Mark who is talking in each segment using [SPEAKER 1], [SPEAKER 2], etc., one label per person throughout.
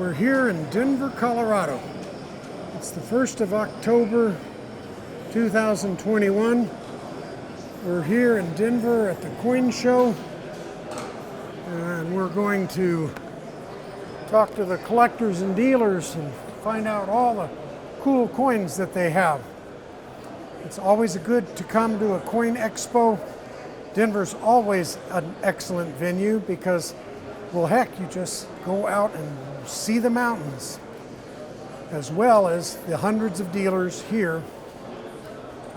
[SPEAKER 1] We're here in Denver, Colorado. It's the 1st of October, 2021. We're here in Denver at the Coin Show, and we're going to talk to the collectors and dealers and find out all the cool coins that they have. It's always good to come to a Coin Expo. Denver's always an excellent venue because, well, heck, you just go out and see the mountains, as well as the hundreds of dealers here.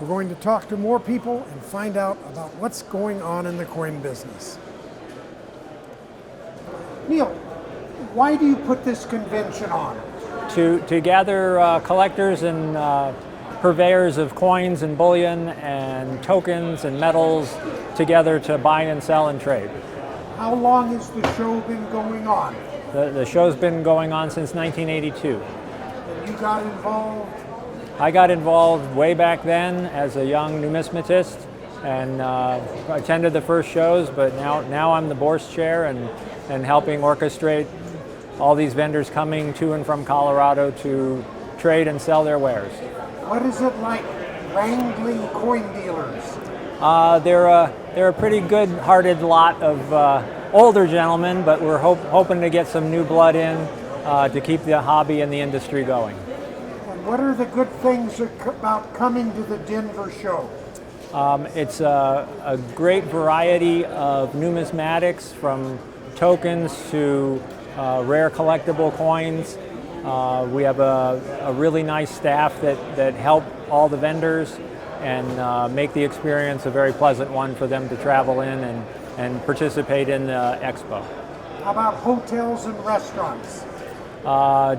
[SPEAKER 1] We're going to talk to more people and find out about what's going on in the coin business. Neal, why do you put this convention on?
[SPEAKER 2] To gather collectors and purveyors of coins and bullion and tokens and metals together to buy and sell and trade.
[SPEAKER 1] How long has the show been going on?
[SPEAKER 2] The show's been going on since 1982.
[SPEAKER 1] And you got involved?
[SPEAKER 2] I got involved way back then as a young numismatist and attended the first shows, but now I'm the bourse chair and helping orchestrate all these vendors coming to and from Colorado to trade and sell their wares.
[SPEAKER 1] What is it like wrangling coin dealers?
[SPEAKER 2] They're a pretty good-hearted lot of older gentlemen, but we're hoping to get some new blood in to keep the hobby and the industry going.
[SPEAKER 1] And what are the good things about coming to the Denver show?
[SPEAKER 2] It's a great variety of numismatics, from tokens to rare collectible coins. We have a really nice staff that help all the vendors and make the experience a very pleasant one for them to travel in and participate in the expo.
[SPEAKER 1] How about hotels and restaurants?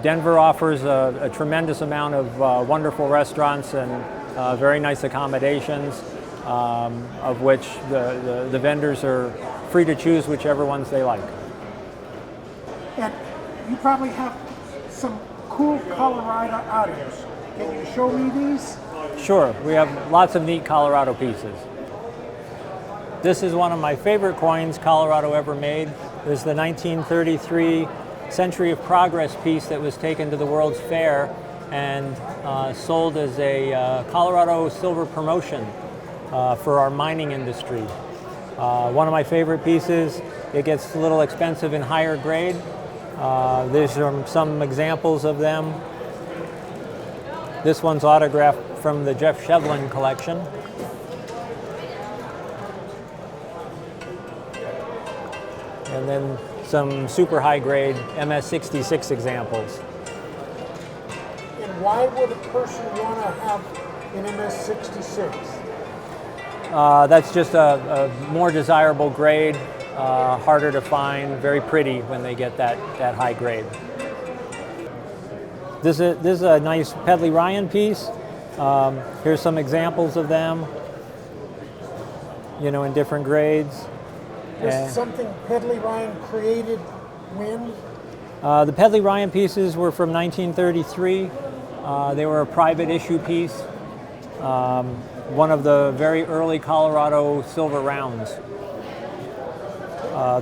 [SPEAKER 2] Denver offers a tremendous amount of wonderful restaurants and very nice accommodations, of which the vendors are free to choose whichever ones they like.
[SPEAKER 1] And you probably have some cool Colorado items. Can you show me these?
[SPEAKER 2] Sure, we have lots of neat Colorado pieces. This is one of my favorite coins Colorado ever made. This is the 1933 Century of Progress piece that was taken to the World's Fair and sold as a Colorado silver promotion for our mining industry. One of my favorite pieces. It gets a little expensive in higher grade. There's some examples of them. This one's autographed from the Jeff Shevlin collection. And then some super high grade MS-66 examples.
[SPEAKER 1] And why would a person want to have an MS-66?
[SPEAKER 2] That's just a more desirable grade, harder to find, very pretty when they get that high grade. This is a nice Pedley Ryan piece. Here's some examples of them, in different grades.
[SPEAKER 1] Is something Pedley Ryan created when?
[SPEAKER 2] The Pedley Ryan pieces were from 1933. They were a private issue piece, one of the very early Colorado silver rounds.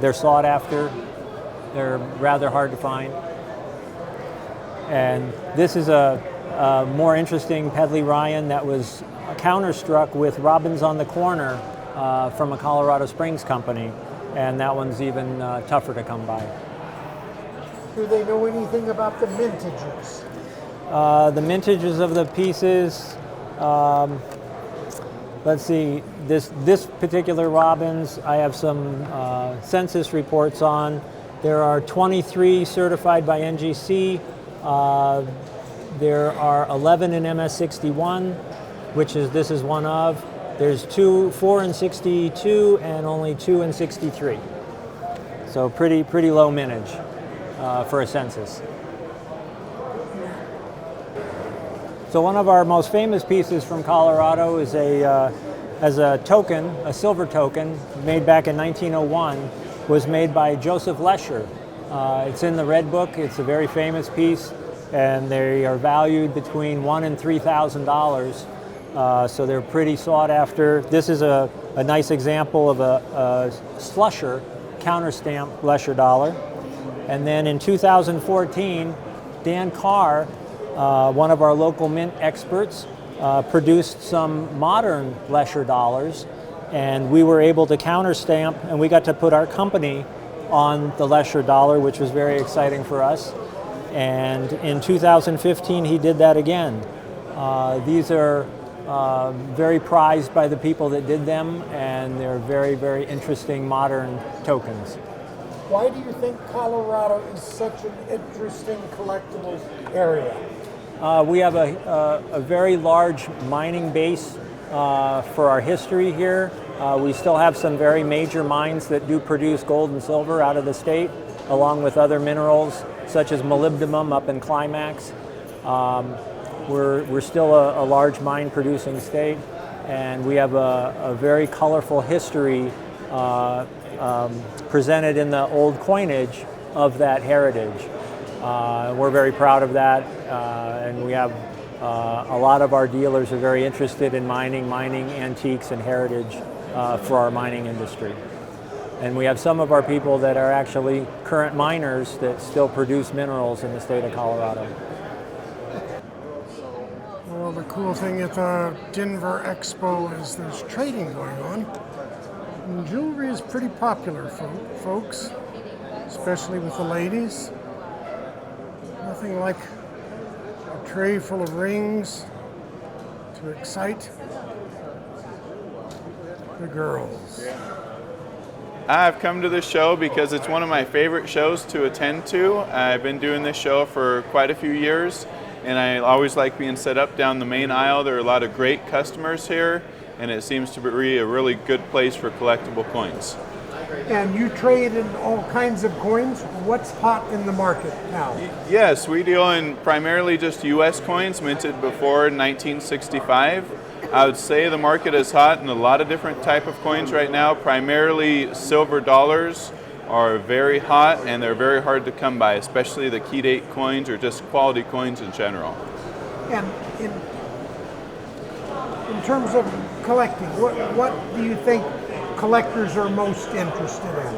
[SPEAKER 2] They're sought after. They're rather hard to find. And this is a more interesting Pedley Ryan that was counterstruck with Robins on the Corner from a Colorado Springs company, and that one's even tougher to come by.
[SPEAKER 1] Do they know anything about the mintages?
[SPEAKER 2] The mintages of the pieces, let's see, this particular Robins I have some census reports on. There are 23 certified by NGC. There are 11 in MS-61, this is one of. There's 4 in 62 and only 2 in 63. So pretty low mintage for a census. So one of our most famous pieces from Colorado is as a token, a silver token, made back in 1901, was made by Joseph Lesher. It's in the Red Book. It's a very famous piece, and they are valued between $1,000 and $3,000. So they're pretty sought after. This is a nice example of a Slusher counterstamp Lesher dollar. And then in 2014, Dan Carr, one of our local mint experts, produced some modern Lesher dollars, and we were able to counterstamp, and we got to put our company on the Lesher dollar, which was very exciting for us. And in 2015, he did that again. These are very prized by the people that did them, and they're very, very interesting modern tokens.
[SPEAKER 1] Why do you think Colorado is such an interesting collectibles area?
[SPEAKER 2] We have a very large mining base for our history here. We still have some very major mines that do produce gold and silver out of the state, along with other minerals such as molybdenum up in Climax. We're still a large mine producing state, and we have a very colorful history presented in the old coinage of that heritage. We're very proud of that, and we have a lot of our dealers are very interested in mining antiques and heritage for our mining industry. And we have some of our people that are actually current miners that still produce minerals in the state of Colorado.
[SPEAKER 1] Well, the cool thing at the Denver Expo is there's trading going on. And jewelry is pretty popular, folks, especially with the ladies. Nothing like a tray full of rings to excite the girls.
[SPEAKER 3] I've come to this show because it's one of my favorite shows to attend to. I've been doing this show for quite a few years, and I always like being set up down the main aisle. There are a lot of great customers here, and it seems to be a really good place for collectible coins.
[SPEAKER 1] And you trade in all kinds of coins. What's hot in the market now?
[SPEAKER 3] Yes, we deal in primarily just U.S. coins minted before 1965. I would say the market is hot in a lot of different type of coins right now. Primarily silver dollars are very hot, and they're very hard to come by, especially the key date coins or just quality coins in general.
[SPEAKER 1] And in terms of collecting, what do you think collectors are most interested in?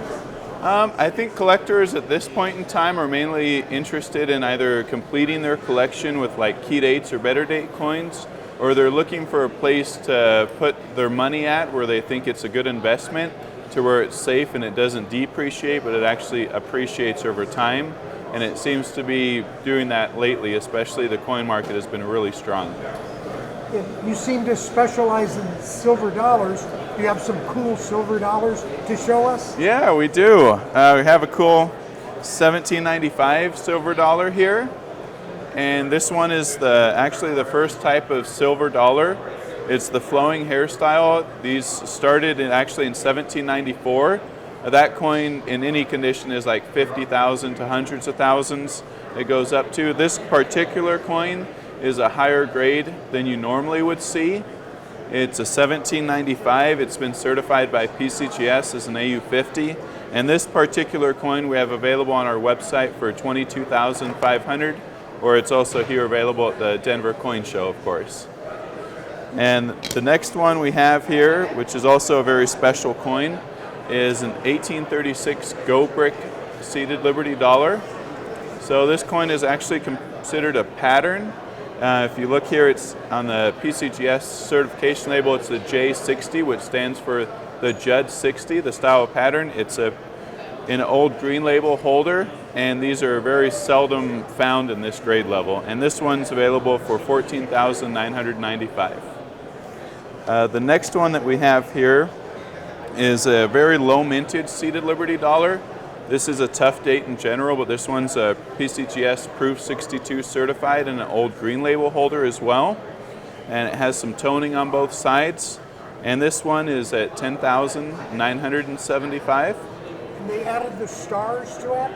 [SPEAKER 3] I think collectors at this point in time are mainly interested in either completing their collection with like key dates or better date coins, or they're looking for a place to put their money at where they think it's a good investment, to where it's safe and it doesn't depreciate, but it actually appreciates over time. And it seems to be doing that lately, especially the coin market has been really strong.
[SPEAKER 1] You seem to specialize in silver dollars. Do you have some cool silver dollars to show us?
[SPEAKER 3] Yeah, we do. We have a cool 1795 silver dollar here. And this one is actually the first type of silver dollar. It's the flowing hairstyle. These started actually in 1794. That coin in any condition is like 50,000 to hundreds of thousands it goes up to. This particular coin is a higher grade than you normally would see. It's a 1795. It's been certified by PCGS as an AU50. And this particular coin we have available on our website for $22,500. Or it's also here available at the Denver Coin Show, of course. And the next one we have here, which is also a very special coin, is an 1836 Go Brick seated Liberty dollar. So this coin is actually considered a pattern. If you look here, it's on the PCGS certification label, it's the J60, which stands for the Judd 60, the style of pattern. It's in an old green label holder, and these are very seldom found in this grade level. And this one's available for $14,995. The next one that we have here is a very low mintage seated Liberty dollar. This is a tough date in general, but this one's a PCGS Proof 62 certified and an old green label holder as well. And it has some toning on both sides. And this one is at $10,975.
[SPEAKER 1] And they added the stars to it?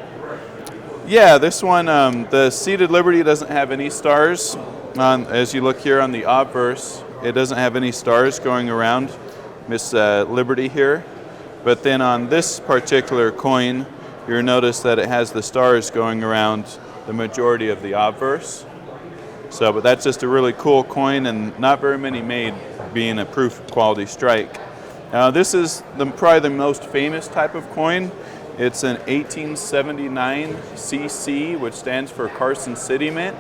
[SPEAKER 3] Yeah, this one, the seated Liberty doesn't have any stars. As you look here on the obverse, it doesn't have any stars going around Miss Liberty here. But then on this particular coin, you'll notice that it has the stars going around the majority of the obverse. So, but that's just a really cool coin, and not very many made, being a proof quality strike. This is probably the most famous type of coin. It's an 1879 CC, which stands for Carson City Mint,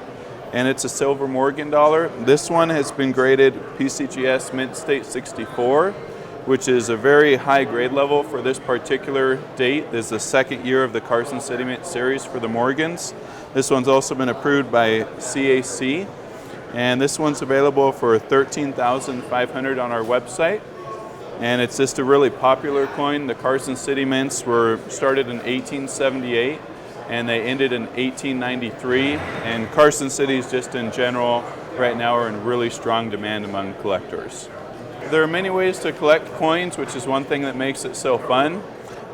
[SPEAKER 3] and it's a silver Morgan dollar. This one has been graded PCGS Mint State 64, which is a very high grade level for this particular date. This is the second year of the Carson City Mint series for the Morgans. This one's also been approved by CAC, and this one's available for $13,500 on our website. And it's just a really popular coin. The Carson City Mints were started in 1878 and they ended in 1893. And Carson Cities just in general right now are in really strong demand among collectors. There are many ways to collect coins, which is one thing that makes it so fun.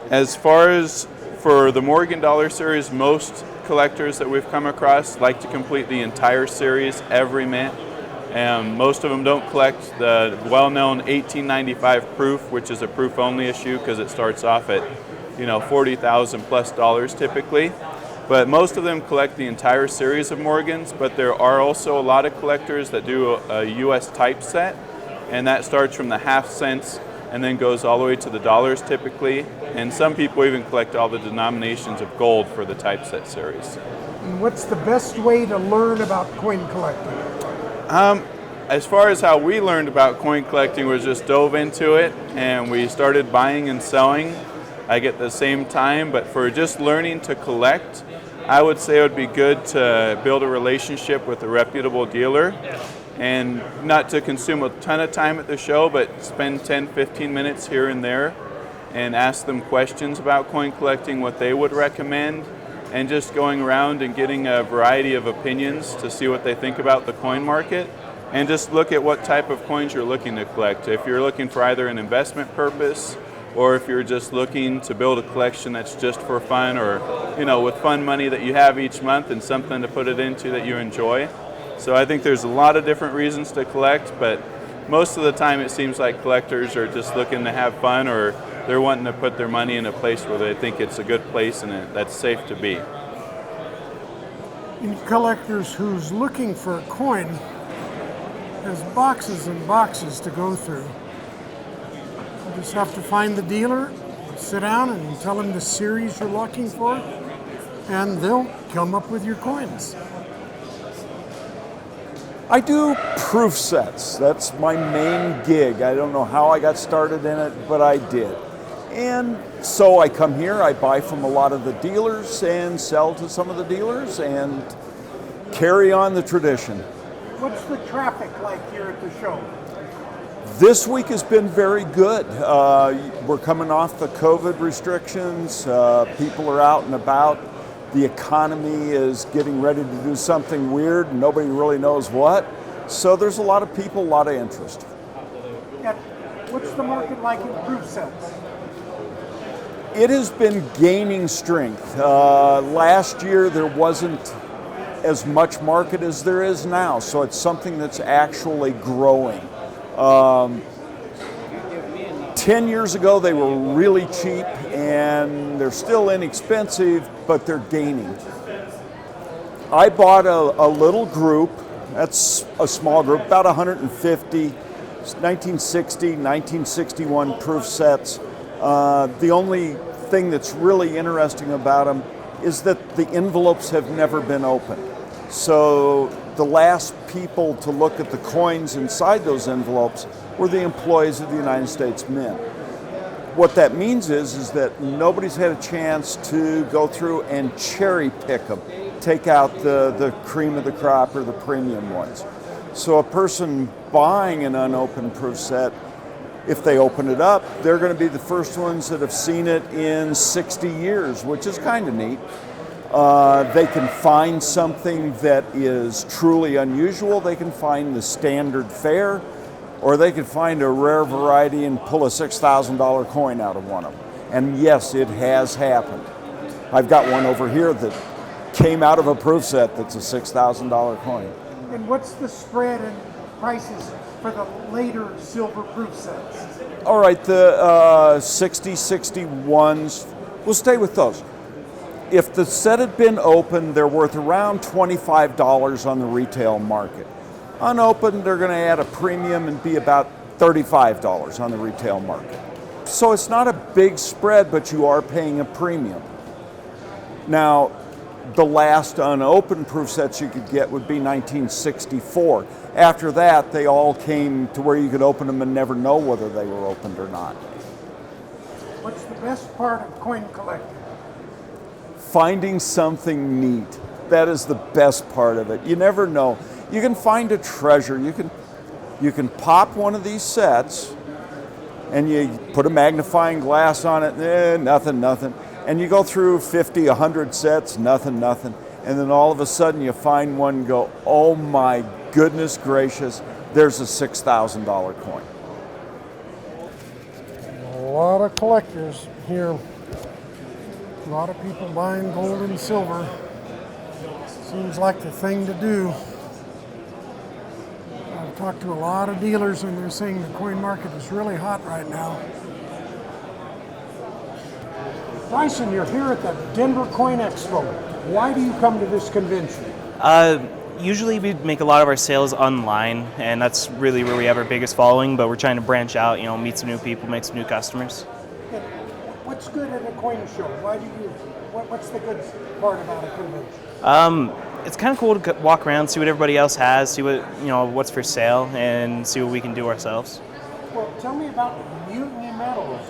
[SPEAKER 3] As far as for the Morgan Dollar series, most collectors that we've come across like to complete the entire series, every mint. Most of them don't collect the well-known 1895 proof, which is a proof-only issue because it starts off at, $40,000 plus typically. But most of them collect the entire series of Morgans. But there are also a lot of collectors that do a U.S. typeset, and that starts from the half cents and then goes all the way to the dollars typically. And some people even collect all the denominations of gold for the typeset series.
[SPEAKER 1] And what's the best way to learn about coin collecting?
[SPEAKER 3] As far as how we learned about coin collecting was just dove into it and we started buying and selling like at the same time. But for just learning to collect, I would say it would be good to build a relationship with a reputable dealer and not to consume a ton of time at the show, but spend 10-15 minutes here and there and ask them questions about coin collecting, what they would recommend, and just going around and getting a variety of opinions to see what they think about the coin market, and just look at what type of coins you're looking to collect. If you're looking for either an investment purpose or if you're just looking to build a collection that's just for fun or, with fun money that you have each month and something to put it into that you enjoy. So I think there's a lot of different reasons to collect, but most of the time it seems like collectors are just looking to have fun or they're wanting to put their money in a place where they think it's a good place and that's safe to be.
[SPEAKER 1] And collectors who's looking for a coin has boxes and boxes to go through. You just have to find the dealer, sit down and tell them the series you're looking for, and they'll come up with your coins.
[SPEAKER 4] I do proof sets. That's my main gig. I don't know how I got started in it, but I did. And so I come here, I buy from a lot of the dealers and sell to some of the dealers and carry on the tradition.
[SPEAKER 1] What's the traffic like here at the show?
[SPEAKER 4] This week has been very good. We're coming off the COVID restrictions. People are out and about. The economy is getting ready to do something weird. Nobody really knows what. So there's a lot of people, a lot of interest.
[SPEAKER 1] And what's the market like in proof sets?
[SPEAKER 4] It has been gaining strength. Last year there wasn't as much market as there is now, so it's something that's actually growing. 10 years ago they were really cheap and they're still inexpensive, but they're gaining. I bought a little group, that's a small group, about 150 1960, 1961 proof sets. The only thing that's really interesting about them is that the envelopes have never been opened. So the last people to look at the coins inside those envelopes were the employees of the United States Mint. What that means is that nobody's had a chance to go through and cherry pick them, take out the cream of the crop or the premium ones. So a person buying an unopened proof set, if they open it up, they're going to be the first ones that have seen it in 60 years, which is kind of neat. They can find something that is truly unusual. They can find the standard fare, or they can find a rare variety and pull a $6,000 coin out of one of them. And yes, it has happened. I've got one over here that came out of a proof set that's a $6,000 coin.
[SPEAKER 1] And what's the spread in prices for the later silver proof sets?
[SPEAKER 4] All right, the 60, 61s, we'll stay with those. If the set had been opened, they're worth around $25 on the retail market. Unopened, they're going to add a premium and be about $35 on the retail market. So it's not a big spread, but you are paying a premium. Now, the last unopened proof sets you could get would be 1964. After that, they all came to where you could open them and never know whether they were opened or not.
[SPEAKER 1] What's the best part of coin collecting?
[SPEAKER 4] Finding something neat. That is the best part of it. You never know. You can find a treasure. You can pop one of these sets and you put a magnifying glass on it, nothing. And you go through 50, 100 sets, nothing. And then all of a sudden you find one and go, oh my goodness gracious, there's a $6,000 coin.
[SPEAKER 1] A lot of collectors here. A lot of people buying gold and silver. Seems like the thing to do. I've talked to a lot of dealers and they're saying the coin market is really hot right now. Bryson, you're here at the Denver Coin Expo. Why do you come to this convention?
[SPEAKER 5] Usually we make a lot of our sales online, and that's really where we have our biggest following, but we're trying to branch out, meet some new people, make some new customers.
[SPEAKER 1] What's good at a coin show? What's the good part about a convention?
[SPEAKER 5] It's kind of cool to walk around, see what everybody else has, see what, what's for sale, and see what we can do ourselves.
[SPEAKER 1] Well, tell me about Mutiny Metals.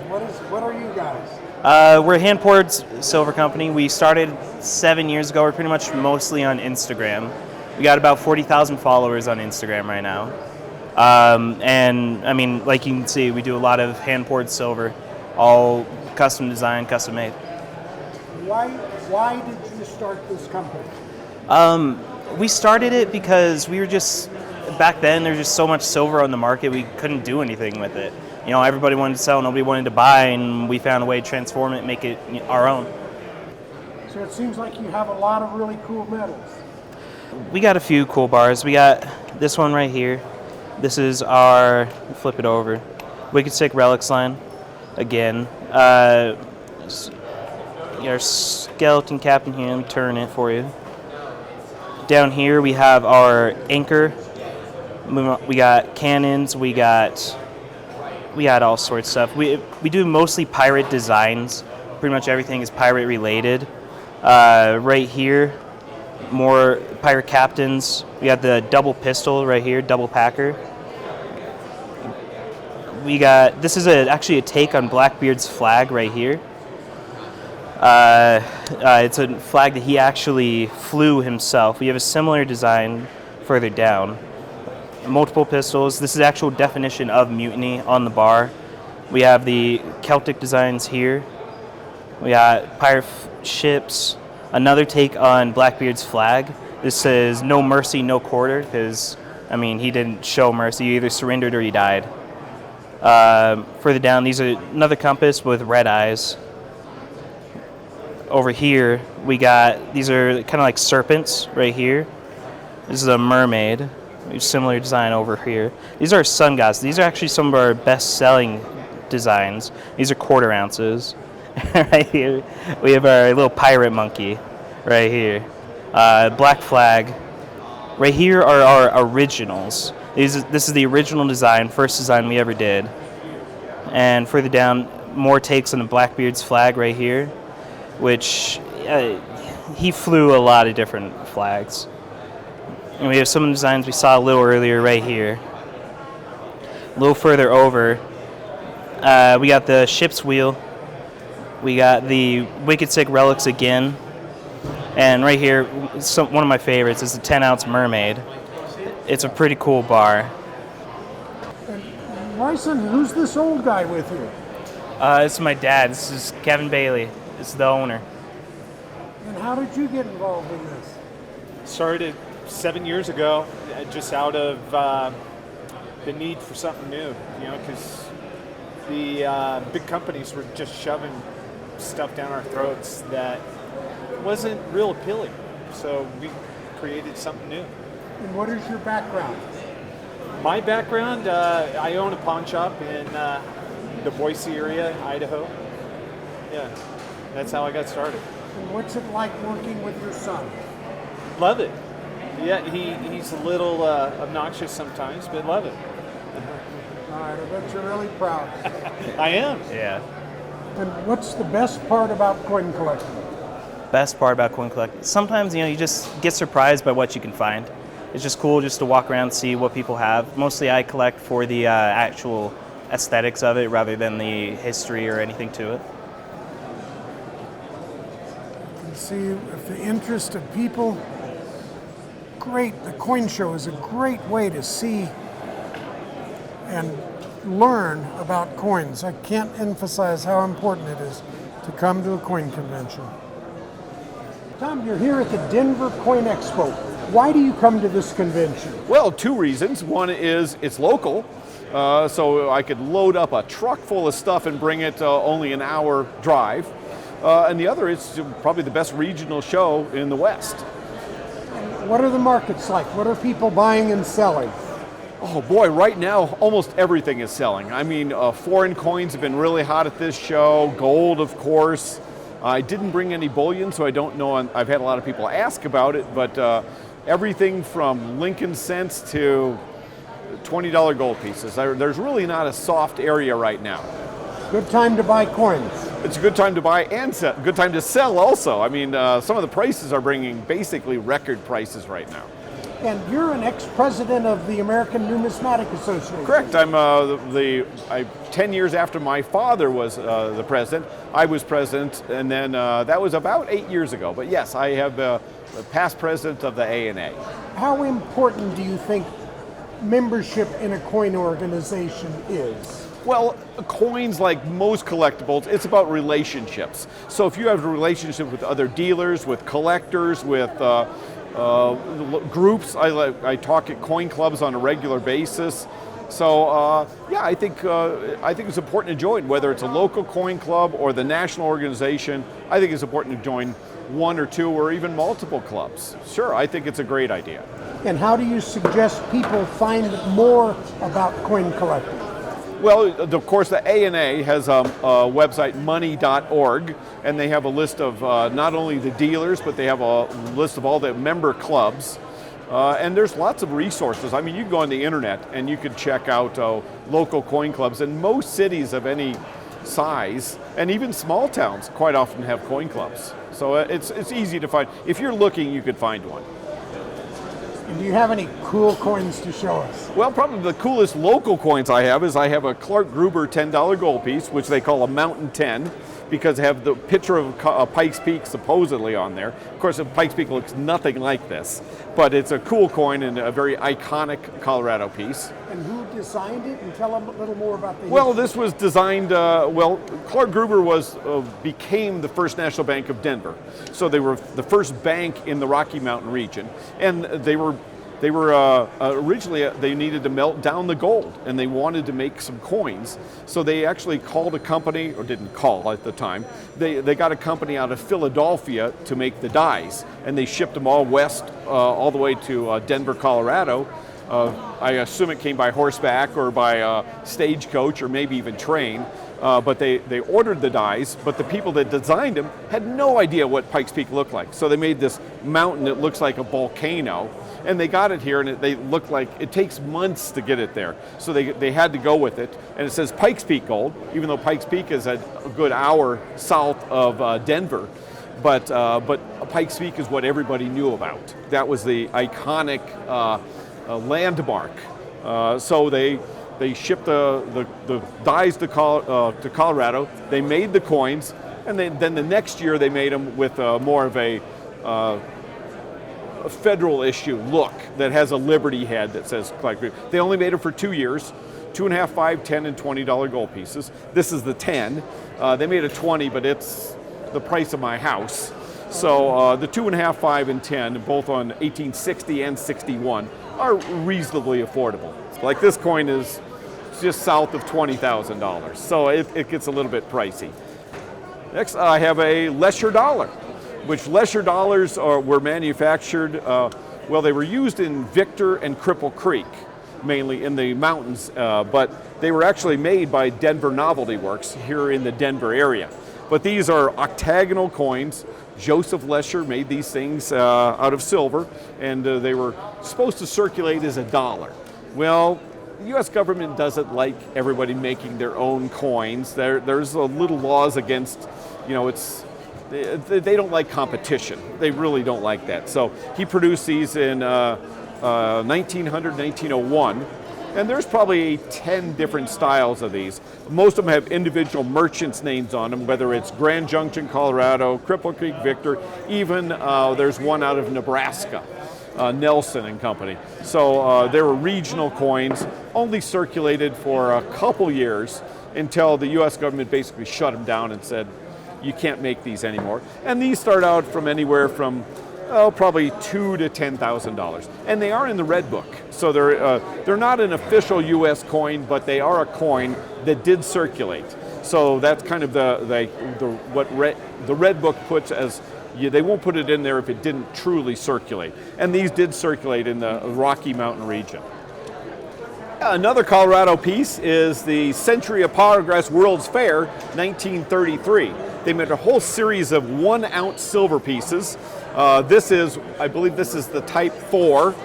[SPEAKER 1] What are you guys?
[SPEAKER 5] We're a hand-poured silver company. We started 7 years ago. We're pretty much mostly on Instagram. We got about 40,000 followers on Instagram right now. And I mean, like you can see, we do a lot of hand-poured silver, all custom designed, custom made.
[SPEAKER 1] Why did you start this company?
[SPEAKER 5] We started it because we were just, back then there was just so much silver on the market, we couldn't do anything with it. Everybody wanted to sell, nobody wanted to buy, and we found a way to transform it and make it our own.
[SPEAKER 1] So it seems like you have a lot of really cool metals.
[SPEAKER 5] We got a few cool bars. We got this one right here. This is our, flip it over, Wicked Sick Relics line. Again, our skeleton cap in here. Let me turn it for you. Down here we have our anchor. We got cannons. We got all sorts of stuff. We do mostly pirate designs. Pretty much everything is pirate related. Right here, more pirate captains. We got the double pistol right here, double packer. This is actually a take on Blackbeard's flag right here. It's a flag that he actually flew himself. We have a similar design further down. Multiple pistols. This is the actual definition of mutiny on the bar. We have the Celtic designs here. We got pirate ships. Another take on Blackbeard's flag. This says no mercy, no quarter, because he didn't show mercy. He either surrendered or he died. Further down, these are another compass with red eyes. Over here, these are kind of like serpents right here. This is a mermaid. Similar design over here. These are sun gods. These are actually some of our best-selling designs. These are quarter ounces. Right here, we have our little pirate monkey. Right here, black flag. Right here are our originals. This is the original design, first design we ever did. And further down, more takes on the Blackbeard's flag right here, which he flew a lot of different flags. And we have some designs we saw a little earlier right here. A little further over, we got the ship's wheel. We got the Wicked Sick Relics again. And right here, one of my favorites is the 10-ounce mermaid. It's a pretty cool bar.
[SPEAKER 1] And Bryson, who's this old guy with you?
[SPEAKER 5] This is my dad. This is Kevin Bailey. This is the owner.
[SPEAKER 1] And how did you get involved in this?
[SPEAKER 6] Started 7 years ago, just out of the need for something new, because the big companies were just shoving stuff down our throats that wasn't real appealing. So we created something new.
[SPEAKER 1] And what is your background?
[SPEAKER 6] My background, I own a pawn shop in the Boise area, Idaho. Yeah, that's how I got started.
[SPEAKER 1] And what's it like working with your son?
[SPEAKER 6] Love it. Yeah, he's a little obnoxious sometimes, but love it.
[SPEAKER 1] I bet you're really proud.
[SPEAKER 6] I am.
[SPEAKER 5] Yeah.
[SPEAKER 1] And what's the best part about coin collecting?
[SPEAKER 5] Best part about coin collecting, sometimes you just get surprised by what you can find. It's just cool just to walk around and see what people have. Mostly I collect for the actual aesthetics of it rather than the history or anything to it.
[SPEAKER 1] You can see if the interest of people, great, the coin show is a great way to see and learn about coins. I can't emphasize how important it is to come to a coin convention. Tom, you're here at the Denver Coin Expo. Why do you come to this convention?
[SPEAKER 7] Well, two reasons. One is it's local, so I could load up a truck full of stuff and bring it only an hour drive. And the other is probably the best regional show in the West.
[SPEAKER 1] What are the markets like? What are people buying and selling?
[SPEAKER 7] Oh boy, right now almost everything is selling. I mean, foreign coins have been really hot at this show, gold of course. I didn't bring any bullion, so I don't know. I've had a lot of people ask about it, but everything from Lincoln cents to $20 gold pieces. There's really not a soft area right now.
[SPEAKER 1] Good time to buy coins.
[SPEAKER 7] It's a good time to buy and sell, good time to sell also. I mean, some of the prices are bringing basically record prices right now.
[SPEAKER 1] And you're an ex-president of the American Numismatic Association.
[SPEAKER 7] Correct. I'm 10 years after my father was the president. I was president, and then that was about 8 years ago. But yes, I have the past president of the ANA.
[SPEAKER 1] How important do you think membership in a coin organization is?
[SPEAKER 7] Well, coins, like most collectibles, it's about relationships. So if you have a relationship with other dealers, with collectors, with groups, I talk at coin clubs on a regular basis. So yeah, I think it's important to join, whether it's a local coin club or the national organization. I think it's important to join one or two or even multiple clubs. Sure, I think it's a great idea.
[SPEAKER 1] And how do you suggest people find more about coin collecting?
[SPEAKER 7] Well, of course, the ANA has a website, money.org, and they have a list of not only the dealers, but they have a list of all the member clubs. And there's lots of resources. I mean, you can go on the internet and you could check out local coin clubs, and most cities of any size, and even small towns, quite often have coin clubs. So it's easy to find. If you're looking, you could find one.
[SPEAKER 1] And do you have any cool coins to show us?
[SPEAKER 7] Well, probably the coolest local coins I have is I have a Clark Gruber $10 gold piece, which they call a Mountain 10, because they have the picture of Pikes Peak supposedly on there. Of course, Pikes Peak looks nothing like this, but it's a cool coin and a very iconic Colorado piece.
[SPEAKER 1] And who designed it? And tell them a little more about the
[SPEAKER 7] Well,
[SPEAKER 1] history.
[SPEAKER 7] this was designed, Clark Gruber became the First National Bank of Denver. So they were the first bank in the Rocky Mountain region. And they were originally, they needed to melt down the gold, and they wanted to make some coins. So they actually called a company, or didn't call at the time, they got a company out of Philadelphia to make the dies, and they shipped them all west, all the way to Denver, Colorado. I assume it came by horseback or by stagecoach or maybe even train. But they ordered the dies, but the people that designed them had no idea what Pikes Peak looked like. So they made this mountain that looks like a volcano, and they got it here, and they look like it takes months to get it there. So they had to go with it, and it says Pikes Peak Gold, even though Pikes Peak is a good hour south of Denver. But Pikes Peak is what everybody knew about. That was the iconic landmark. So they shipped the dies to Colorado. They made the coins, and then the next year they made them with more of a federal issue look that has a Liberty head that says Clark Gruber. They only made them for 2 years, 2.5, 5, 10, and $20 gold pieces. This is the 10. They made a 20, but it's the price of my house. So the 2.5, 5, and 10, both on 1860 and 61, are reasonably affordable. Like this coin is just south of $20,000, so it gets a little bit pricey. Next, I have a Lesher dollar, which Lesher dollars were manufactured, they were used in Victor and Cripple Creek, mainly in the mountains, but they were actually made by Denver Novelty Works here in the Denver area. But these are octagonal coins. Joseph Lesher made these things out of silver, and they were supposed to circulate as $1. Well, the U.S. government doesn't like everybody making their own coins. There's a little laws against, they don't like competition. They really don't like that. So he produced these in 1900, 1901. And there's probably 10 different styles of these. Most of them have individual merchants' names on them, whether it's Grand Junction, Colorado, Cripple Creek, Victor, even there's one out of Nebraska, Nelson and Company. So they were regional coins, only circulated for a couple years until the U.S. government basically shut them down and said, you can't make these anymore. And these start out from anywhere from probably $2,000 to $10,000, and they are in the Red Book. So they're not an official U.S. coin, but they are a coin that did circulate. So that's kind of what the Red Book puts as. They won't put it in there if it didn't truly circulate, and these did circulate in the Rocky Mountain region. Another Colorado piece is the Century of Progress World's Fair, 1933. They made a whole series of 1 ounce silver pieces. I believe this is the type 4.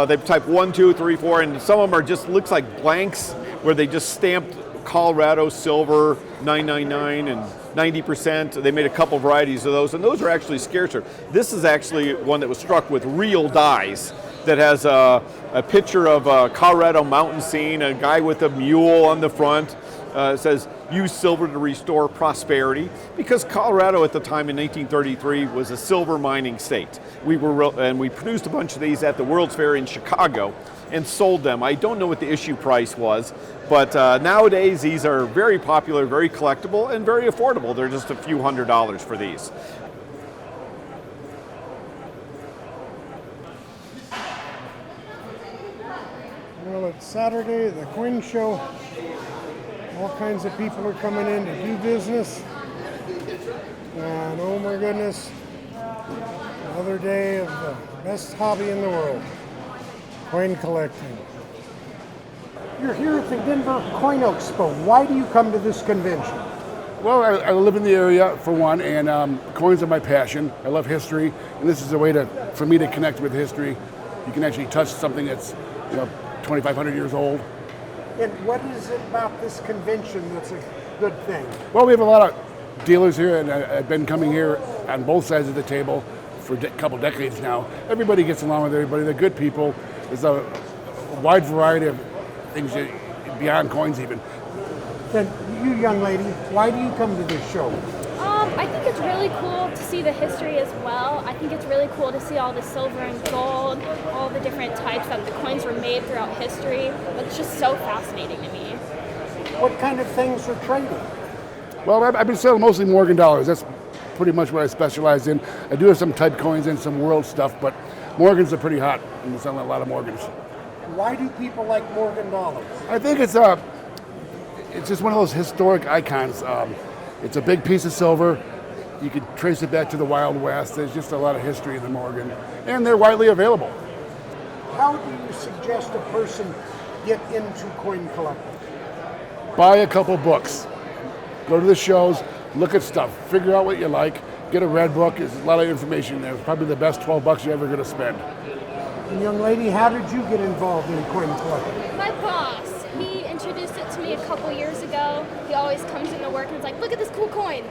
[SPEAKER 7] They've type 1, 2, 3, 4, and some of them are just looks like blanks where they just stamped Colorado silver 999 and 90%. They made a couple varieties of those, and those are actually scarcer. This is actually one that was struck with real dies that has a picture of a Colorado mountain scene, a guy with a mule on the front. It says, use silver to restore prosperity, because Colorado at the time in 1933 was a silver mining state. We produced a bunch of these at the World's Fair in Chicago and sold them. I don't know what the issue price was, but nowadays these are very popular, very collectible, and very affordable. They're just a few $100s for these.
[SPEAKER 1] Well, it's Saturday, the coin show. All kinds of people are coming in to do business. And oh my goodness, another day of the best hobby in the world, coin collecting. You're here at the Denver Coin Expo. Why do you come to this convention?
[SPEAKER 8] Well, I live in the area for one, and coins are my passion. I love history, and this is a way for me to connect with history. You can actually touch something that's 2,500 years old.
[SPEAKER 1] And what is it about this convention that's a good thing?
[SPEAKER 8] Well, we have a lot of dealers here, and I've been coming here on both sides of the table for a couple decades now. Everybody gets along with everybody. They're good people. There's a wide variety of things beyond coins even.
[SPEAKER 1] And you, young lady, why do you come to this show?
[SPEAKER 9] I think it's really cool to see the history as well. I think it's really cool to see all the silver and gold, all the different types that the coins were made throughout history. It's just so fascinating to me.
[SPEAKER 1] What kind of things are trading?
[SPEAKER 8] Well, I've been selling mostly Morgan dollars. That's pretty much what I specialize in. I do have some type coins and some world stuff, but Morgans are pretty hot. I'm selling a lot of Morgans.
[SPEAKER 1] Why do people like Morgan dollars?
[SPEAKER 8] I think it's just one of those historic icons. It's a big piece of silver. You can trace it back to the Wild West. There's just a lot of history in the Morgan, and they're widely available.
[SPEAKER 1] How do you suggest a person get into coin collecting?
[SPEAKER 8] Buy a couple books. Go to the shows, look at stuff, figure out what you like, get a red book. There's a lot of information there. It's probably the best $12 you're ever going to spend.
[SPEAKER 1] And young lady, how did you get involved in coin collecting?
[SPEAKER 9] My boss, he introduced it to me a couple years ago. He always comes into work and is like, look at this cool coin.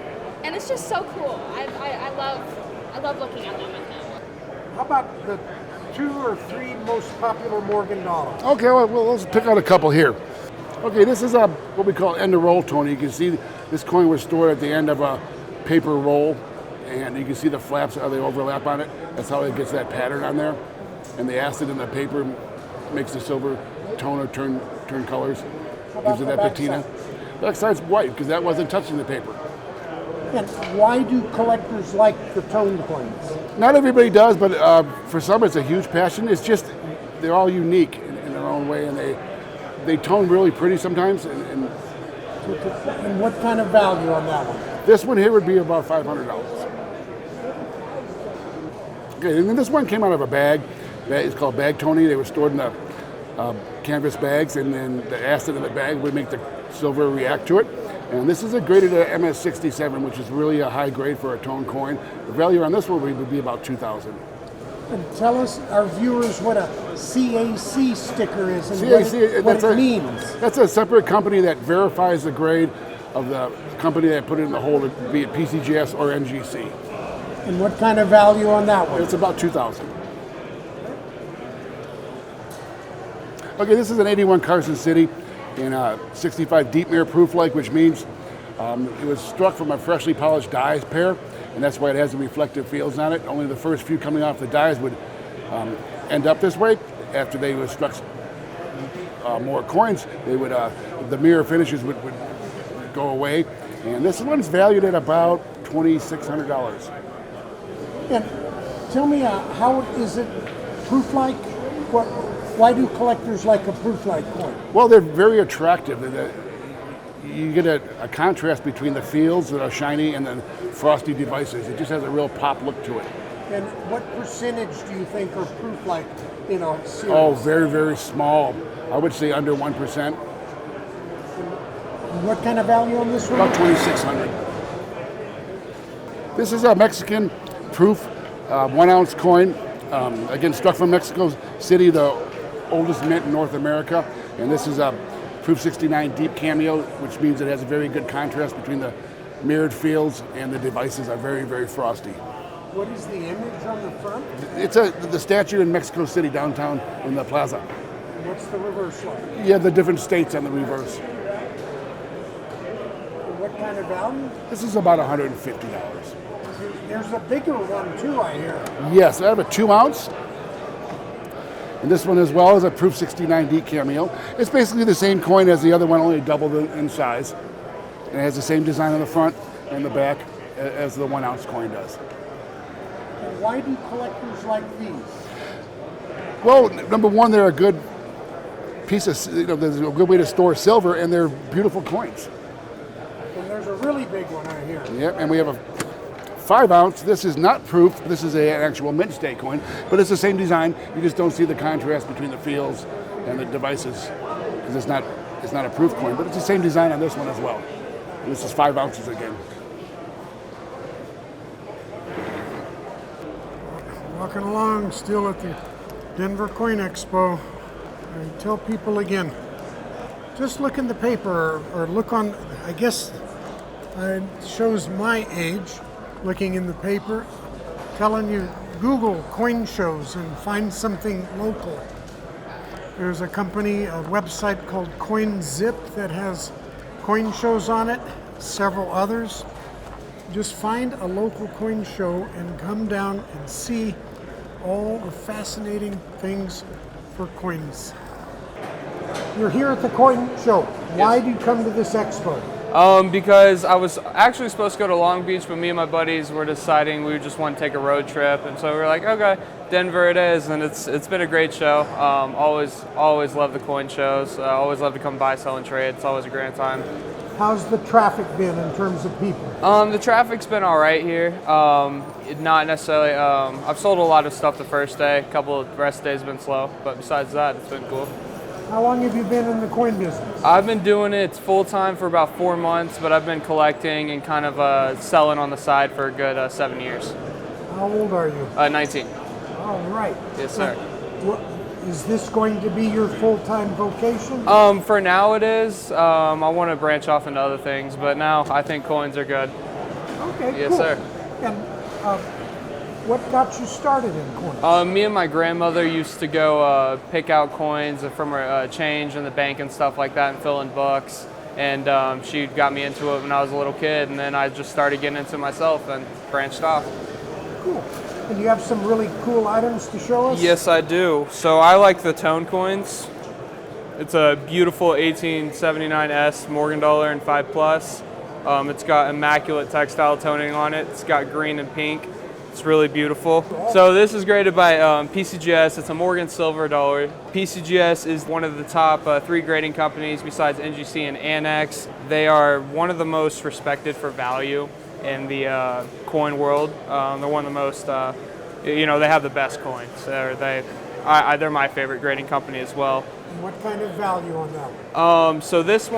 [SPEAKER 9] And it's just so cool. I love looking at them with him.
[SPEAKER 1] How about the 2 or 3 most popular Morgan dollars?
[SPEAKER 8] Okay, well, let's pick out a couple here. Okay, this is what we call end of roll, Tony. You can see this coin was stored at the end of a paper roll, and you can see the flaps, how they overlap on it. That's how it gets that pattern on there. And the acid in the paper makes the silver tone or turn colors. Gives it that patina. The back side's white because that wasn't touching the paper.
[SPEAKER 1] And why do collectors like the toned coins?
[SPEAKER 8] Not everybody does, but for some it's a huge passion. It's just they're all unique in their own way, and they tone really pretty sometimes. And
[SPEAKER 1] what kind of value on that one?
[SPEAKER 8] This one here would be about $500. Okay, and then this one came out of a bag. It's called bag Tony. They were stored in the canvas bags, and then the acid in the bag would make the silver react to it. And this is a graded MS67, which is really a high grade for a toned coin. The value on this one would be about $2,000.
[SPEAKER 1] And tell us, our viewers, what a CAC sticker is and
[SPEAKER 8] CAC,
[SPEAKER 1] what it means.
[SPEAKER 8] That's a separate company that verifies the grade of the company that put it in the hole, be it PCGS or NGC.
[SPEAKER 1] And what kind of value on that one?
[SPEAKER 8] It's about $2,000. Okay, this is an 81 Carson City in a 65 deep mirror proof-like, which means it was struck from a freshly polished dies pair, and that's why it has the reflective fields on it. Only the first few coming off the dies would end up this way. After they were struck more coins, they would the mirror finishes would go away. And this one's valued at about $2,600.
[SPEAKER 1] And tell me, how is it proof-like? Why do collectors like a proof-like coin?
[SPEAKER 8] Well, they're very attractive. You get a contrast between the fields that are shiny and the frosty devices. It just has a real pop look to it.
[SPEAKER 1] And what percentage do you think are proof-like in a series?
[SPEAKER 8] Oh, very, very small. I would say under 1%.
[SPEAKER 1] And what kind of value on this one?
[SPEAKER 8] About $2,600. This is a Mexican proof 1 ounce coin. Again, struck from Mexico City, the oldest mint in North America. And this is a proof 69 deep cameo, which means it has a very good contrast between the mirrored fields and the devices are very, very frosty.
[SPEAKER 1] What is the image on the front?
[SPEAKER 8] It's the statue in Mexico City downtown in the plaza.
[SPEAKER 1] And what's the reverse like?
[SPEAKER 8] Yeah, the different states on the reverse.
[SPEAKER 1] And what kind of value?
[SPEAKER 8] This is about $150.
[SPEAKER 1] There's a bigger one too, I hear.
[SPEAKER 8] Yes, I have a 2 ounce. And this one as well is a proof 69 deep cameo. It's basically the same coin as the other one, only doubled in size. And it has the same design on the front and the back as the 1 ounce coin does.
[SPEAKER 1] And why do collectors like these?
[SPEAKER 8] Well, number one, they're a good piece of, there's a good way to store silver, and they're beautiful coins.
[SPEAKER 1] And there's a really big one out here.
[SPEAKER 8] Yep, and we have a 5 ounce. This is not proof. This is an actual mint state coin, but it's the same design. You just don't see the contrast between the fields and the devices because it's not a proof coin, but it's the same design on this one as well. And this is 5 ounces again.
[SPEAKER 1] Walking along, still at the Denver Coin Expo. I tell people again, just look in the paper or look on, I guess it shows my age, looking in the paper, telling you Google coin shows and find something local. There's a company, a website called CoinZip that has coin shows on it, several others. Just find a local coin show and come down and see all the fascinating things for coins. You're here at the coin show. Why do you come to this expo?
[SPEAKER 10] Because I was actually supposed to go to Long Beach, but me and my buddies were deciding we just want to take a road trip, and so we were like, okay, Denver it is, and it's been a great show. Always love the coin shows. Always love to come buy, sell, and trade. It's always a great time.
[SPEAKER 1] How's the traffic been in terms of people?
[SPEAKER 10] The traffic's been all right here. Not necessarily. I've sold a lot of stuff the first day. A couple of the rest of the days have been slow, but besides that, it's been cool.
[SPEAKER 1] How long have you been in the coin business?
[SPEAKER 10] I've been doing it full time for about 4 months, but I've been collecting and kind of selling on the side for a good 7 years.
[SPEAKER 1] How old are you?
[SPEAKER 10] 19.
[SPEAKER 1] All right.
[SPEAKER 10] Yes, sir.
[SPEAKER 1] Is this going to be your full-time vocation?
[SPEAKER 10] For now it is. I want to branch off into other things, but now I think coins are good.
[SPEAKER 1] Okay,
[SPEAKER 10] yes,
[SPEAKER 1] cool.
[SPEAKER 10] sir.
[SPEAKER 1] And what got you started in coins?
[SPEAKER 10] Me and my grandmother used to go pick out coins from her change in the bank and stuff like that and fill in books. And she got me into it when I was a little kid, and then I just started getting into it myself and branched off.
[SPEAKER 1] Cool. And you have some really cool items to show us?
[SPEAKER 10] Yes, I do. So I like the tone coins. It's a beautiful 1879S Morgan dollar and 5+. It's got immaculate textile toning on it. It's got green and pink. It's really beautiful. So this is graded by PCGS. It's a Morgan silver dollar. PCGS is one of the top 3 grading companies besides NGC and Annex. They are one of the most respected for value in the coin world. They're one of the most, they have the best coins. they're my favorite grading company as well.
[SPEAKER 1] And what kind of value on that one?
[SPEAKER 10] So this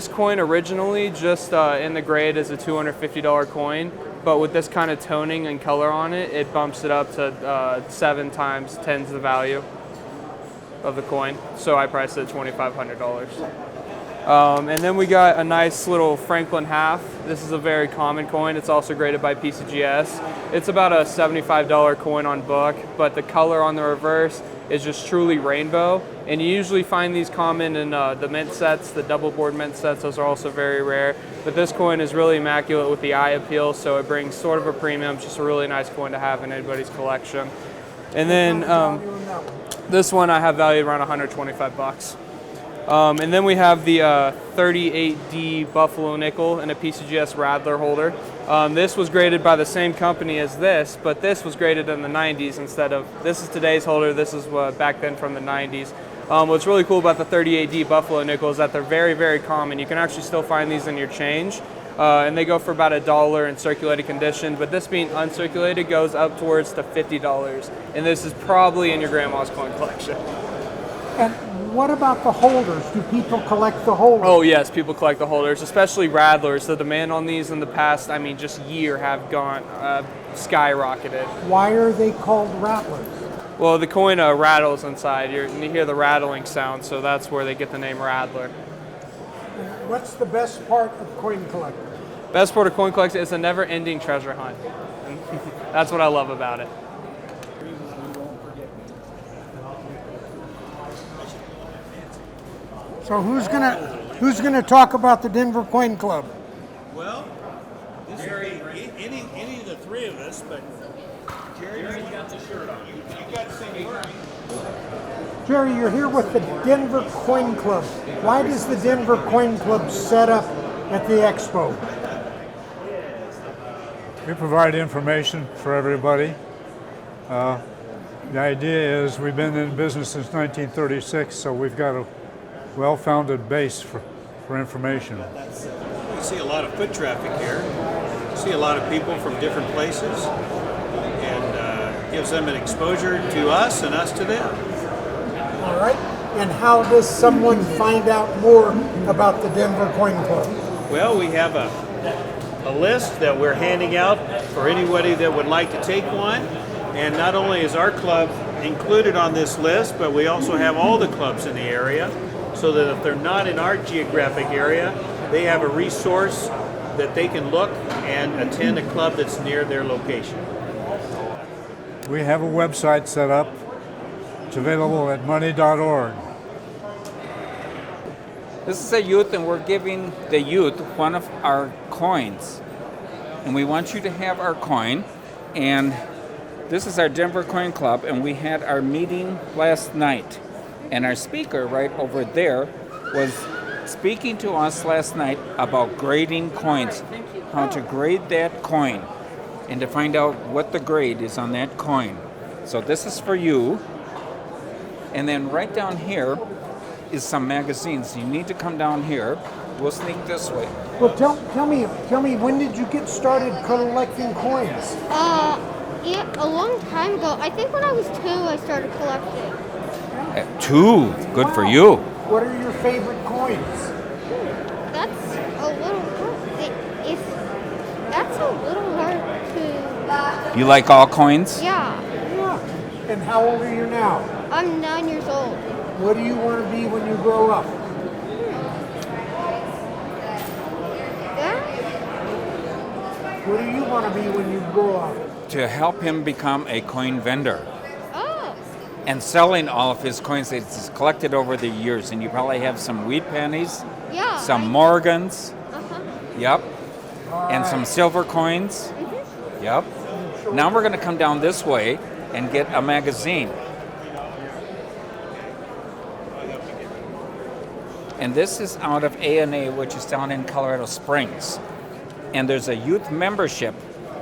[SPEAKER 10] coin originally just in the grade is a $250 coin, but with this kind of toning and color on it, it bumps it up to 7 times 10's the value of the coin. So I priced it at $2,500. And then we got a nice little Franklin half. This is a very common coin. It's also graded by PCGS. It's about a $75 coin on book, but the color on the reverse is just truly rainbow. And you usually find these common in the mint sets, the double board mint sets. Those are also very rare. But this coin is really immaculate with the eye appeal, so it brings sort of a premium. It's just a really nice coin to have in anybody's collection. And then this one I have valued around 125 bucks. And then we have the 38D Buffalo nickel in a PCGS Radler holder. This was graded by the same company as this, but this was graded in the 90s instead of, this is today's holder, this is back then from the 90s. What's really cool about the 38D Buffalo nickel is that they're very, very common. You can actually still find these in your change, and they go for about $1 in circulated condition, but this being uncirculated goes up towards to $50, and this is probably in your grandma's coin collection.
[SPEAKER 1] And what about the holders? Do people collect the holders?
[SPEAKER 10] Oh yes, people collect the holders, especially Radlers. The demand on these in the past, I mean, just year have gone skyrocketed.
[SPEAKER 1] Why are they called rattlers?
[SPEAKER 10] Well, the coin rattles inside. You hear the rattling sound, so that's where they get the name Radler.
[SPEAKER 1] What's the best part of coin collecting?
[SPEAKER 10] Best part of coin collecting is a never-ending treasure hunt. That's what I love about it.
[SPEAKER 1] So who's gonna talk about the Denver Coin Club?
[SPEAKER 11] Well, this Jerry, any of the three of us, but Jerry, you got the shirt on. You got the same word.
[SPEAKER 1] Jerry, you're here with the Denver Coin Club. Why does the Denver Coin Club set up at the expo?
[SPEAKER 12] We provide information for everybody. The idea is we've been in business since 1936, so we've got a well-founded base for information.
[SPEAKER 11] We see a lot of foot traffic here. We see a lot of people from different places, and gives them an exposure to us and us to them.
[SPEAKER 1] All right. And how does someone find out more about the Denver Coin Club?
[SPEAKER 11] Well, we have a list that we're handing out for anybody that would like to take one. And not only is our club included on this list, but we also have all the clubs in the area, so that if they're not in our geographic area, they have a resource that they can look and attend a club that's near their location.
[SPEAKER 12] We have a website set up. It's available at money.org.
[SPEAKER 13] This is a youth, and we're giving the youth one of our coins. And we want you to have our coin. And this is our Denver Coin Club, and we had our meeting last night. And our speaker right over there was speaking to us last night about grading coins, how to grade that coin, and to find out what the grade is on that coin. So this is for you. And then right down here is some magazines. You need to come down here. We'll sneak this way.
[SPEAKER 1] Well, tell me, when did you get started collecting coins?
[SPEAKER 14] Yeah, a long time ago. I think when I was 2, I started collecting.
[SPEAKER 13] 2, good for you.
[SPEAKER 1] What are your favorite coins?
[SPEAKER 14] That's a little hard. That's a little hard to.
[SPEAKER 13] You like all coins?
[SPEAKER 14] Yeah.
[SPEAKER 1] And how old are you now?
[SPEAKER 14] I'm 9 years old.
[SPEAKER 1] What do you want to be when you grow up? What do you want to be when you grow up?
[SPEAKER 13] To help him become a coin vendor.
[SPEAKER 14] Oh.
[SPEAKER 13] And selling all of his coins that he's collected over the years. And you probably have some wheat pennies.
[SPEAKER 14] Yeah.
[SPEAKER 13] Some Morgans.
[SPEAKER 14] Uh-huh.
[SPEAKER 13] Yep. And some silver coins.
[SPEAKER 14] Mm-hmm.
[SPEAKER 13] Yep. Now we're going to come down this way and get a magazine. And this is out of A&A, which is down in Colorado Springs. And there's a youth membership,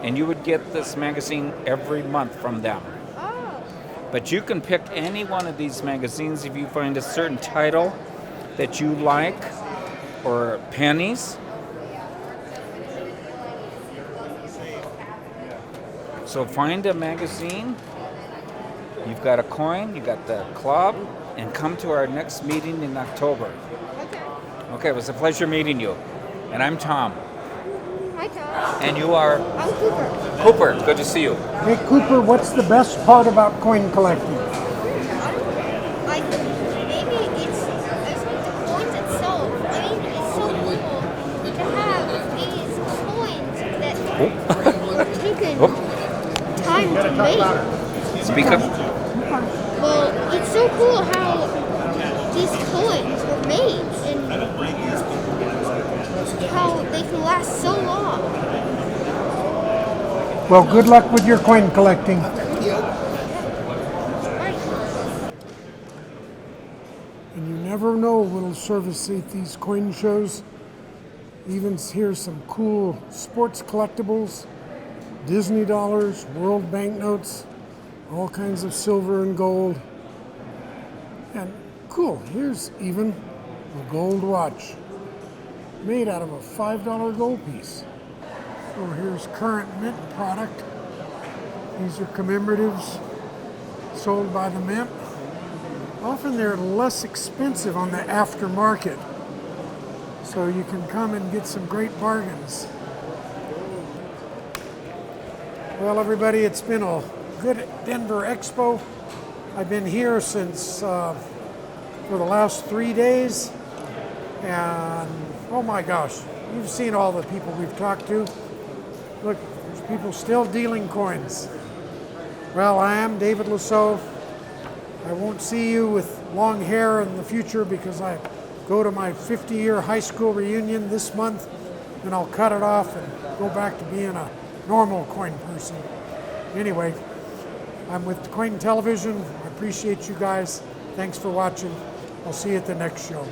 [SPEAKER 13] and you would get this magazine every month from them.
[SPEAKER 14] Oh.
[SPEAKER 13] But you can pick any one of these magazines if you find a certain title that you like, or pennies. So find a magazine, You've got a coin, you got the club, and come to our next meeting in October. Okay, it was a pleasure meeting you. And I'm Tom.
[SPEAKER 14] Hi, Tom.
[SPEAKER 13] And you are?
[SPEAKER 14] I'm Cooper.
[SPEAKER 13] Cooper, good to see you.
[SPEAKER 1] Hey, Cooper, what's the best part about coin collecting?
[SPEAKER 14] Maybe it's like the coins itself. I mean, it's so cool to have these coins that were taken time to make.
[SPEAKER 13] Speak up.
[SPEAKER 14] Well, it's so cool how these coins were made and how they can last so long.
[SPEAKER 1] Well, good luck with your coin collecting. And you never know what'll service at these coin shows. Even here's some cool sports collectibles, Disney dollars, world banknotes, all kinds of silver and gold. And cool, here's even a gold watch made out of a $5 gold piece. So here's current mint product. These are commemoratives sold by the mint. Often they're less expensive on the aftermarket, so you can come and get some great bargains. Well, everybody, it's been a good Denver Expo. I've been here since for the last 3 days, and oh my gosh, you've seen all the people we've talked to. Look, there's people still dealing coins. Well, I am David Lisot. I won't see you with long hair in the future because I go to my 50-year high school reunion this month, and I'll cut it off and go back to being a normal coin person. Anyway, I'm with CoinTelevision. I appreciate you guys. Thanks for watching. I'll see you at the next show.